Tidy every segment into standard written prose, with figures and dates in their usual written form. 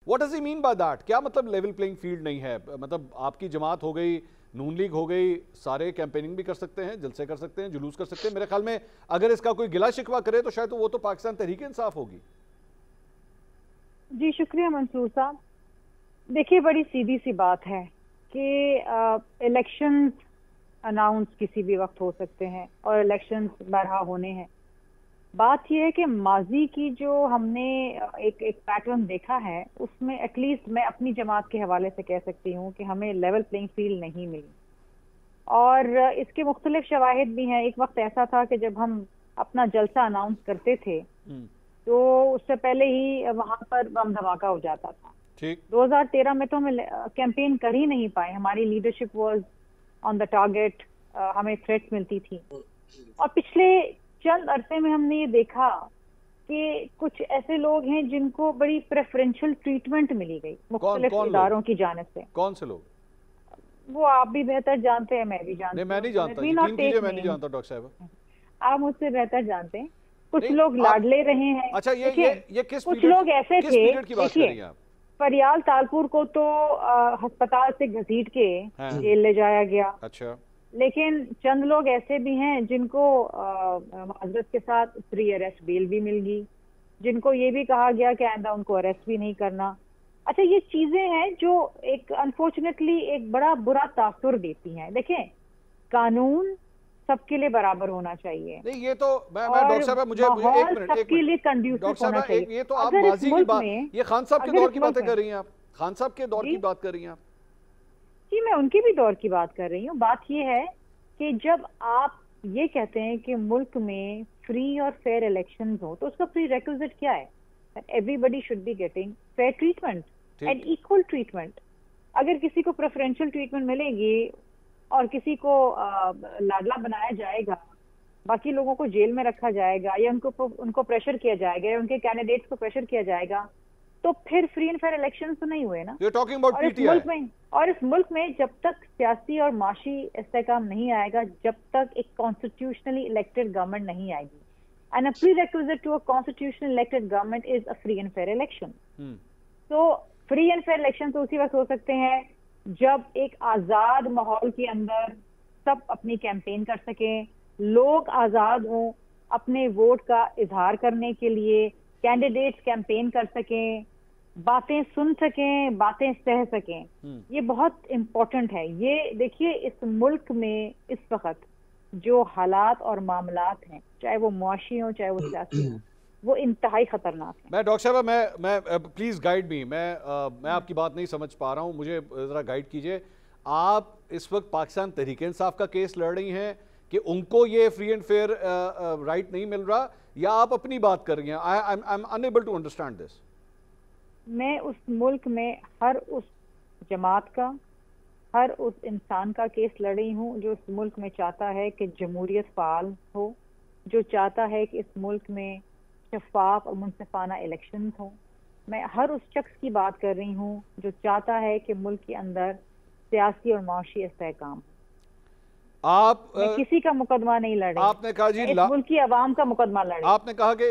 What does he mean by that? क्या मतलब level playing field नहीं है? मतलब आपकी जमात हो गई, नून लीग हो गई, सारे कैंपेनिंग भी कर सकते हैं, जलसे कर सकते हैं, जुलूस कर सकते हैं। मेरे ख्याल में अगर इसका कोई गिला शिकवा करे तो शायद वो तो पाकिस्तान तहरीक इंसाफ होगी। जी शुक्रिया मंसूर साहब। देखिए, बड़ी सीधी सी बात है कि इलेक्शंस अनाउंस किसी भी वक्त हो सकते हैं और इलेक्शंस बरहा होने हैं। बात यह है कि माजी की जो हमने एक पैटर्न देखा है, उसमें एटलीस्ट मैं अपनी जमात के हवाले से कह सकती हूँ कि हमें लेवल प्लेइंग फील्ड नहीं मिली। और इसके मुख्तलिफ शवाहिद भी हैं। एक वक्त ऐसा था कि जब हम अपना जलसा अनाउंस करते थे तो उससे पहले ही वहां पर बम धमाका हो जाता था। ठीक। 2013 में तो हम कैंपेन कर ही नहीं पाए। हमारी leadership was on the target, हमें थ्रेट्स मिलती थी। और पिछले चंद अरसे में हमने ये देखा कि कुछ ऐसे लोग हैं जिनको बड़ी प्रेफरेंशियल ट्रीटमेंट मिली गई मुख्तलिफ इदारों की जानिब से। कौन से लोग? वो आप भी बेहतर जानते हैं, मैं भी जानती हूँ। मैं नहीं जानता, यकीन कीजिए मैं नहीं जानता डॉक्टर साहब। आप मुझसे बेहतर जानते हैं। कुछ लोग लाडले रहे हैं। अच्छा, ये किस कुछ लोग ऐसे थे, देखिए फरियाल तालपुर को तो अस्पताल से घसीट के जेल ले जाया गया। अच्छा। लेकिन चंद लोग ऐसे भी हैं जिनको माजरत के साथ प्री अरेस्ट बेल भी मिल गई, जिनको ये भी कहा गया कि आइंदा उनको अरेस्ट भी नहीं करना। अच्छा, ये चीजें हैं जो एक अनफॉर्चुनेटली एक बड़ा बुरा तासुर देती हैं। देखें, कानून सबके लिए बराबर होना चाहिए। नहीं, ये तो मैं डॉक्टर साहब मुझे एक मिनट सबके लिए कंड्यूसिव होना चाहिए। ये तो आप माजी की बात, ये खान साहब के दौर की बातें कर रही हैं आप, खान साहब के दौर की बात कर रही हैं आप। जी, मैं उनके भी दौर की बात कर रही हूँ। बात ये है कि जब आप ये कहते हैं कि मुल्क में फ्री और फेयर इलेक्शंस हो तो उसका प्री रिक्विजिट क्या है? Everybody should be getting fair treatment and equal treatment. अगर किसी को प्रेफरेंशियल ट्रीटमेंट मिलेगी और किसी को लाडला बनाया जाएगा, बाकी लोगों को जेल में रखा जाएगा, या उनको प्रेशर किया जाएगा, या उनके कैंडिडेट्स को प्रेशर किया जाएगा, तो फिर फ्री एंड फेयर इलेक्शंस तो नहीं हुए ना। और इस मुल्क में जब तक सियासी और माशी इस्तेहकाम नहीं आएगा, जब तक एक कॉन्स्टिट्यूशनली इलेक्टेड गवर्नमेंट नहीं आएगी, and a prerequisite to a constitutionally elected government is a free and fair election. तो फ्री एंड फेयर इलेक्शन तो उसी वक्त हो सकते हैं जब एक आजाद माहौल के अंदर सब अपनी कैंपेन कर सकें, लोग आजाद हों अपने वोट का इजहार करने के लिए, कैंडिडेट्स कैंपेन कर सकें, बातें सुन सकें, बातें सह सकें। ये बहुत इम्पोर्टेंट है। ये देखिए, इस मुल्क में इस वक्त जो हालात और मामलात हैं, चाहे वो मुआशी हो चाहे वो सियासी हो, वो इंतहाई खतरनाक है। मैं डॉक्टर साहब मैं प्लीज गाइड मी, मैं आपकी बात नहीं समझ पा रहा हूं, मुझे जरा गाइड कीजिए। आप इस वक्त पाकिस्तान तहरीक इंसाफ का केस लड़ रही हैं कि उनको ये फ्री एंड फेयर राइट नहीं मिल रहा, या आप अपनी बात कर रही हैं? I am unable to understand this. मैं उस मुल्क में हर उस जमात का, हर उस इंसान का केस लड़ रही हूँ जो इस मुल्क में चाहता है कि जमहूरियत फाल हो, जो चाहता है कि इस मुल्क में शफाफ और मुनसिफाना इलेक्शन हो। मैं हर उस शख्स की बात कर रही हूँ जो चाहता है कि मुल्क के अंदर सियासी और माशी इस्तेहकाम। आप मैं किसी का मुकदमा नहीं लड़ रही। आपने कहा जी इस मुल्क की आवाम का मुकदमा लड़ रही। आपने कहा कि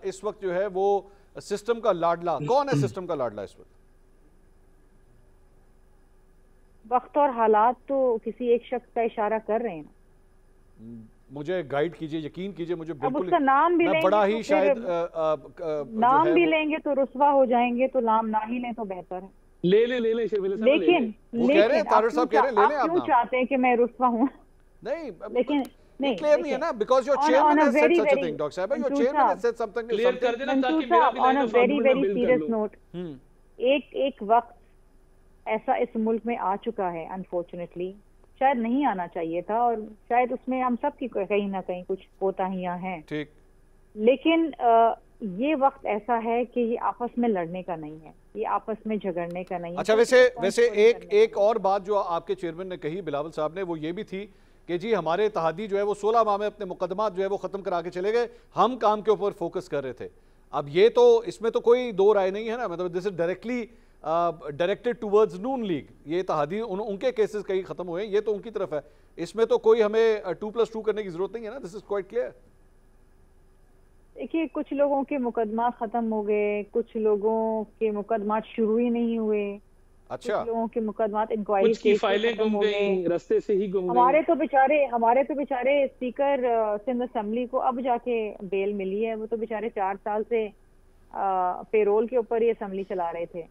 इस वक्त जो है वो सिस्टम का लाडला कौन है? सिस्टम का लाडला इस वक्त और हालात तो किसी एक शख्स का इशारा कर रहे हैं। मुझे गाइड कीजिए, यकीन कीजिए मुझे बिल्कुल। अब उसका नाम भी लेंगे बड़ा ही तो शायद नाम भी लेंगे तो रुस्वा हो जाएंगे, तो नाम ना ही लें तो बेहतर है। ले लेकिन तारिर साहब कह रहे हैं, आप क्यों चाहते हैं कि मैं रुस्वा हूँ? नहीं, लेकिन नहीं क्लियर नहीं है ना, because your chairman has said such a thing. Doctor साहब, your chairman has said something, clear कर देना ताकि मेरा भी on a very serious note. एक वक्त ऐसा इस मुल्क में आ चुका है, अनफॉर्चुनेटली शायद नहीं आना चाहिए था, और शायद उसमें हम सब की कहीं ना कहीं कुछ कोताहियां हैं। ठीक। लेकिन ये वक्त ऐसा है कि ये आपस में लड़ने का नहीं है, ये आपस में झगड़ने का नहीं है। अच्छा, वैसे एक और बात जो आपके चेयरमैन ने कही, बिलावल साहब ने, वो ये भी थी कि जी हमारे इत्तेहादी जो है वो 16 माह में अपने मुकदमात जो है वो खत्म करा के चले गए, हम काम के ऊपर फोकस कर रहे थे। अब ये तो इसमें तो कोई दो राय नहीं है ना, मतलब this is directly directed towards Noon league. ये इत्तेहादी उनके केसेस कहीं खत्म हुए, ये तो उनकी तरफ है, इसमें तो कोई हमें 2+2 करने की जरूरत नहीं है ना, दिस इज क्वाइट क्लियर। देखिए, कुछ लोगों के मुकदमा खत्म हो गए, कुछ लोगों के मुकदमा शुरू ही नहीं हुए, कुछ अच्छा। लोगों के मुकदमा इंक्वायरी कुछ की स्टेज पे फाइलें खत्म गुम हो गए। गई, रास्ते से ही गुम गई। हमारे तो बेचारे स्पीकर सिंध असेंबली को अब जाके बेल मिली है। वो तो बेचारे 4 साल से पेरोल के ऊपर ही असेंबली चला रहे थे।